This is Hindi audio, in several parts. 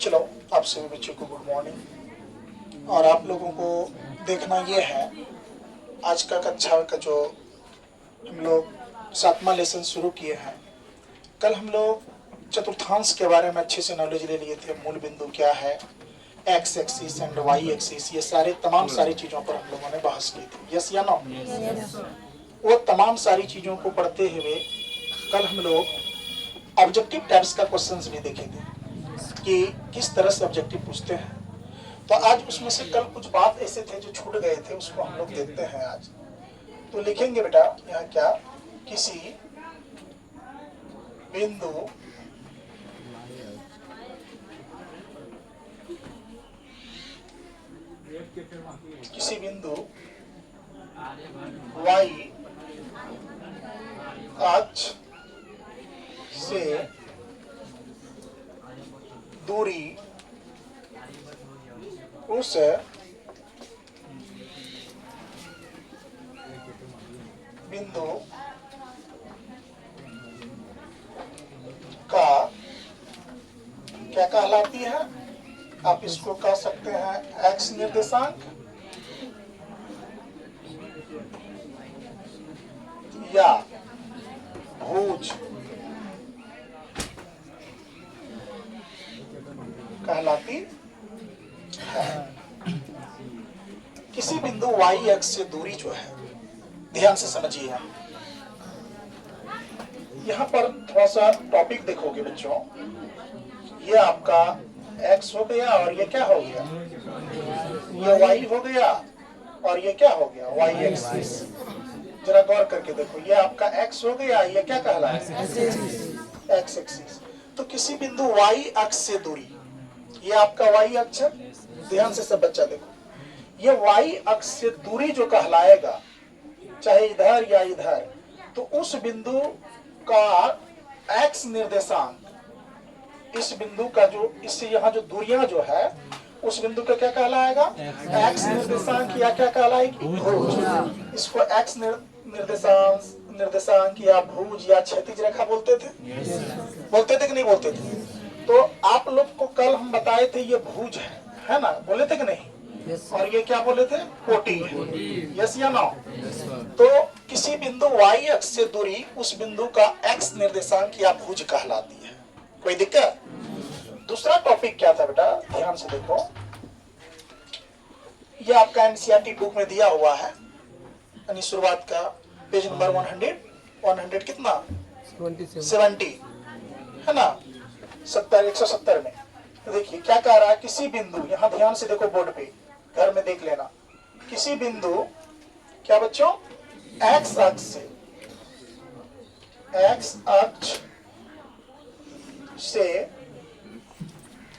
चलो, आप सभी बच्चों को गुड मॉर्निंग। और आप लोगों को देखना ये है, आज का कक्षा का जो हम लोग 7वां लेसन शुरू किए हैं। कल हम लोग चतुर्थांश के बारे में अच्छे से नॉलेज ले लिए थे। मूल बिंदु क्या है, X axis and Y axis, ये तमाम सारी चीज़ों पर हम लोगों ने बहस की थी। यस या नो? वो तमाम सारी चीज़ों को पढ़ते हुए कल हम लोग ऑब्जेक्टिव टाइप्स का क्वेश्चंस भी देखेंगे कि किस तरह से ऑब्जेक्टिव पूछते हैं। तो आज उसमें से कल कुछ बात ऐसे थे जो छूट गए थे, उसको हम लोग देखते हैं आज। तो लिखेंगे बेटा यहाँ क्या, किसी बिंदु y अक्ष से दूरी उस बिंदु का क्या कहलाती है? आप इसको कह सकते हैं एक्स निर्देशांक या भुज कहलाती है। किसी बिंदु y अक्ष से दूरी जो है, ध्यान से समझिए। यहाँ पर थोड़ा सा टॉपिक देखोगे बच्चों, ये आपका x हो गया और ये क्या हो गया, ये y हो गया और ये क्या हो गया, y एक्सिस। जरा गौर करके देखो, ये आपका x हो गया, ये क्या कहलाए, x एक्सिस। तो किसी बिंदु y अक्ष से दूरी, ये आपका y अक्ष, ध्यान से सब बच्चा देखो, ये y अक्ष से दूरी जो कहलाएगा, चाहे इधर या इधर, तो उस बिंदु का x निर्देशांक, इस बिंदु का जो इससे यहाँ जो दूरियां जो है, उस बिंदु का क्या कहलाएगा, x निर्देशांक या क्या कहलाएगी, भुज। इसको x निर्देशांक या भुज या क्षैतिज रेखा बोलते थे, बोलते थे कि नहीं बोलते थे? तो आप लोग को कल हम बताए थे ये भुज है ना, बोले थे कि नहीं? और ये क्या बोले थे, कोटि है। यस या नो? तो किसी बिंदु y अक्ष से दूरी उस बिंदु का x निर्देशांक या भुज कहलाती है। कोई दिक्कत? दूसरा टॉपिक क्या था बेटा, ध्यान से देखो, ये आपका एनसीईआरटी बुक में दिया हुआ है, यानी शुरुआत का पेज नंबर 100 कितना, 70 है ना, 170 में। तो देखिए क्या कह रहा है, किसी बिंदु, यहाँ ध्यान से देखो बोर्ड पे, घर में देख लेना, किसी बिंदु क्या बच्चों, x अक्ष से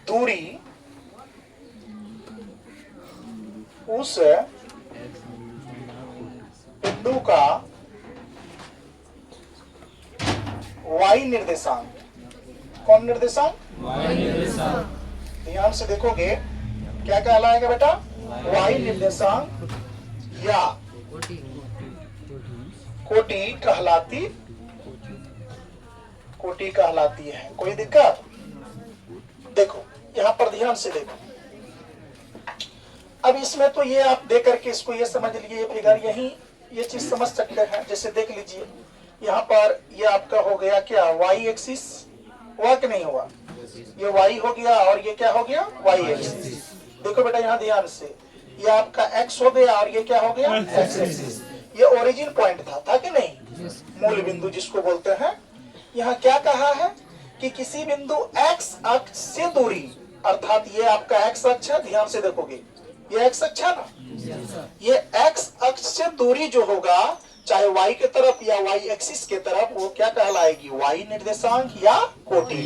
दूरी उस बिंदु का y निर्देशांक, कौन निर्देशांक, y निर्देशांक। ध्यान से देखोगे क्या कहलाएगा बेटा, y निर्देशांक या कोटि कहलाती है। कोई दिक्कत? देखो यहाँ पर ध्यान से देखो, अब इसमें तो ये आप देख करके इसको ये समझ लीजिए, फिगर यही ये चीज समझ सकते हैं। जैसे देख लीजिए यहाँ पर ये आपका हो गया क्या, y एक्सिस, हुआ कि नहीं हुआ, ये y हो गया और ये क्या हो गया, y एक्सिस। देखो बेटा यहाँ ध्यान से, ये आपका x हो गया और ये क्या हो गया, x एक्सिस। ये ओरिजिन पॉइंट था कि नहीं, मूल बिंदु जिसको बोलते हैं। यहाँ क्या कहा है कि किसी बिंदु x अक्ष से दूरी, अर्थात ये आपका x अक्ष है, ध्यान से देखोगे ये x अक्ष है ना, ये x अक्ष से दूरी जो होगा, चाहे y के तरफ या y एक्सिस के तरफ, वो क्या कहलाएगी, y निर्देशांक या कोटि,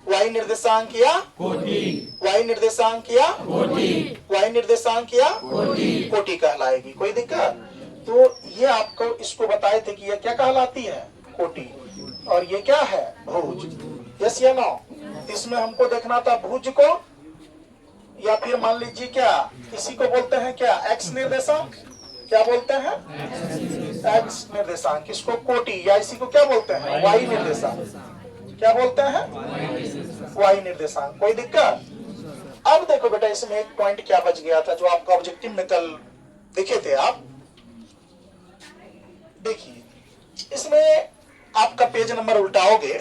y निर्देशांक या कोटि, y निर्देशांक या कोटि, y निर्देशांक या कोटि कहलाएगी। कोई दिक्कत? तो ये आपको इसको बताए थे कि ये क्या कहलाती है, कोटि, और ये क्या है, भुज। यस या नो? इसमें हमको देखना था भुज को, या फिर मान लीजिए क्या, इसी को बोलते हैं क्या, एक्स निर्देशांक, क्या बोलते हैं, एक्स निर्देशांक। इसको कोटि या इसी को क्या बोलते हैं, वाई निर्देशांक। क्या बोलते हैं, वाई निर्देशांक। कोई दिक्कत? अब देखो बेटा इसमें एक पॉइंट क्या बच गया था जो आपका ऑब्जेक्टिव में कल देखे थे आप। देखिए इसमें आपका पेज नंबर उल्टाओगे,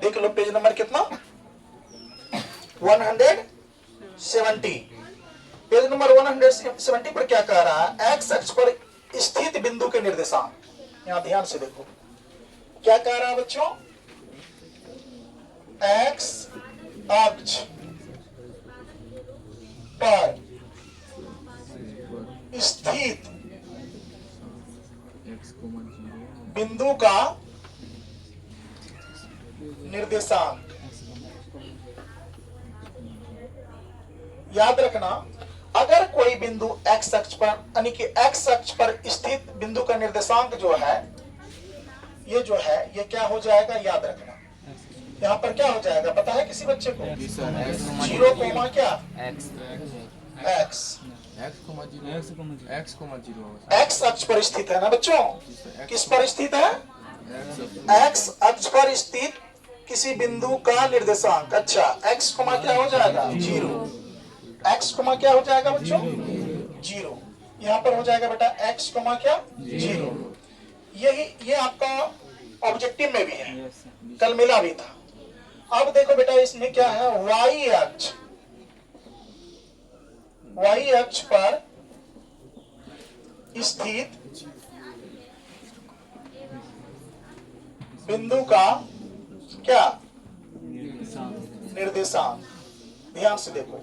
देख लो पेज नंबर कितना 170। पेज नंबर 170 पर क्या कह रहा है, एक्स अक्ष पर स्थित बिंदु के निर्देशांक। यहां ध्यान से देखो क्या कह रहा है बच्चों, एक्स अक्ष पर स्थित बिंदु का निर्देशांक। याद रखना अगर कोई बिंदु एक्स अक्ष पर यानी कि एक्स अक्ष पर स्थित बिंदु का निर्देशांक जो है ये जो है ये क्या हो जाएगा, याद रखना यहाँ पर क्या हो जाएगा पता है किसी बच्चे को, 0, क्या एक्स एक्स अक्ष पर स्थित है ना बच्चों, किस पर स्थित है, एक्स अक्ष पर स्थित किसी बिंदु का निर्देशांक। अच्छा एक्स कोमा क्या हो जाएगा 0, एक्स कोमा क्या हो जाएगा बच्चों 0, यहाँ पर हो जाएगा बेटा एक्स कोमा क्या 0। यही ये आपका ऑब्जेक्टिव में भी है, कल मिला भी था। अब देखो बेटा इसमें क्या है, वाई अक्ष पर स्थित बिंदु का क्या निर्देशांक। ध्यान से देखो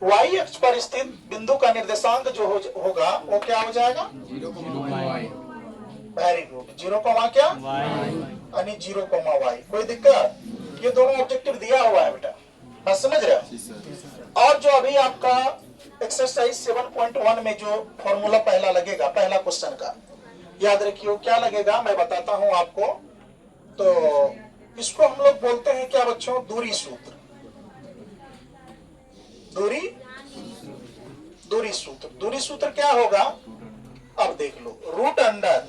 वाई अक्ष पर स्थित बिंदु का निर्देशांक जो होगा वो क्या हो जाएगा, वेरी गुड, 0, क्या यानी 0, कोई दिक्कत, ये दोनों ऑब्जेक्टिव दिया हुआ है बेटा, बात समझ रहे हो। और जो अभी आपका एक्सरसाइज 7.1 में जो फॉर्मूला पहला लगेगा, पहला क्वेश्चन का याद रखियो क्या लगेगा, मैं बताता हूं आपको। तो इसको हम लोग बोलते हैं क्या बच्चों, दूरी सूत्र। दूरी सूत्र क्या होगा, अब देख लो, रूट अंडर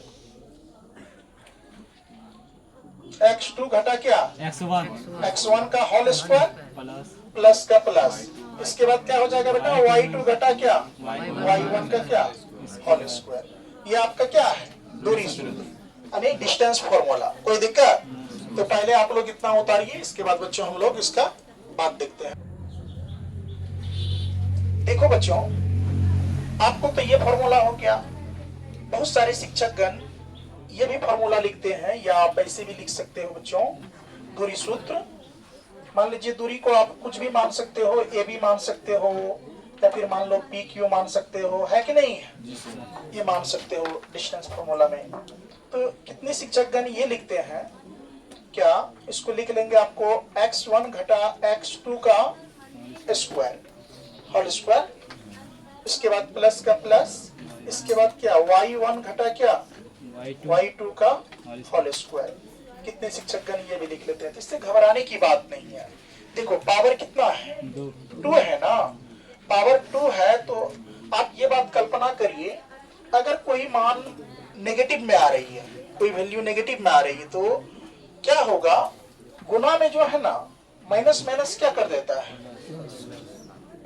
x2 घटा क्या x1 का होल स्क्वायर प्लस का प्लस, इसके बाद क्या हो जाएगा बेटा y2 घटा क्या y1 का क्या होल स्क्वायर। ये आपका क्या है दूरी सूत्र यानी डिस्टेंस फॉर्मूला, कोई दिक्कत। तो पहले आप लोग इतना उतारिए, इसके बाद बच्चों हम लोग इसका बात देखते हैं। देखो बच्चों आपको तो ये फॉर्मूला हो गया, बहुत सारे शिक्षक गण ये भी फॉर्मूला लिखते हैं या आप ऐसे भी लिख सकते हो बच्चों, दूरी सूत्र। मान लीजिए दूरी को आप कुछ भी मान सकते हो, ए भी मान सकते हो या फिर मान लो पी क्यू मान सकते हो, है कि नहीं, ये मान सकते हो डिस्टेंस फॉर्मूला में। तो कितने शिक्षक गण ये लिखते हैं, क्या इसको लिख लेंगे आपको x1 घटा x2 का स्क्वायर होल स्क्वायर, इसके बाद प्लस का प्लस, इसके बाद क्या y1 घटा क्या y2 का होल स्क्वायर। कितने शिक्षक गण ये भी लिख लेते हैं, तो इससे घबराने की बात नहीं है। देखो पावर कितना है 2 है ना, पावर 2 है तो आप ये बात कल्पना करिए अगर कोई मान नेगेटिव में आ रही है, कोई वैल्यू नेगेटिव में आ रही है तो क्या होगा, गुना में जो है ना माइनस माइनस क्या कर देता है,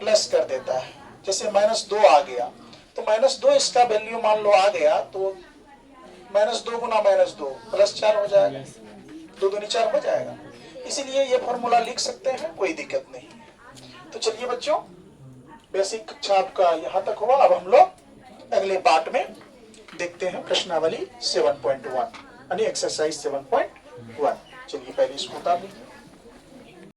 प्लस कर देता है। जैसे -2 आ गया तो -2 इसका वैल्यू मान लो आ गया तो -2 गुना -2 +4 हो जाएगा, 2 दूनी 4 हो जाएगा। इसीलिए ये फॉर्मूला लिख सकते हैं, कोई दिक्कत नहीं। तो चलिए बच्चों बेसिक कक्षा आपका यहाँ तक हुआ। अब हम लोग अगले पार्ट में देखते हैं प्रश्नावली 7.1 यानी एक्सरसाइज 7.1। चलिए पहले इसको उतार लीजिए।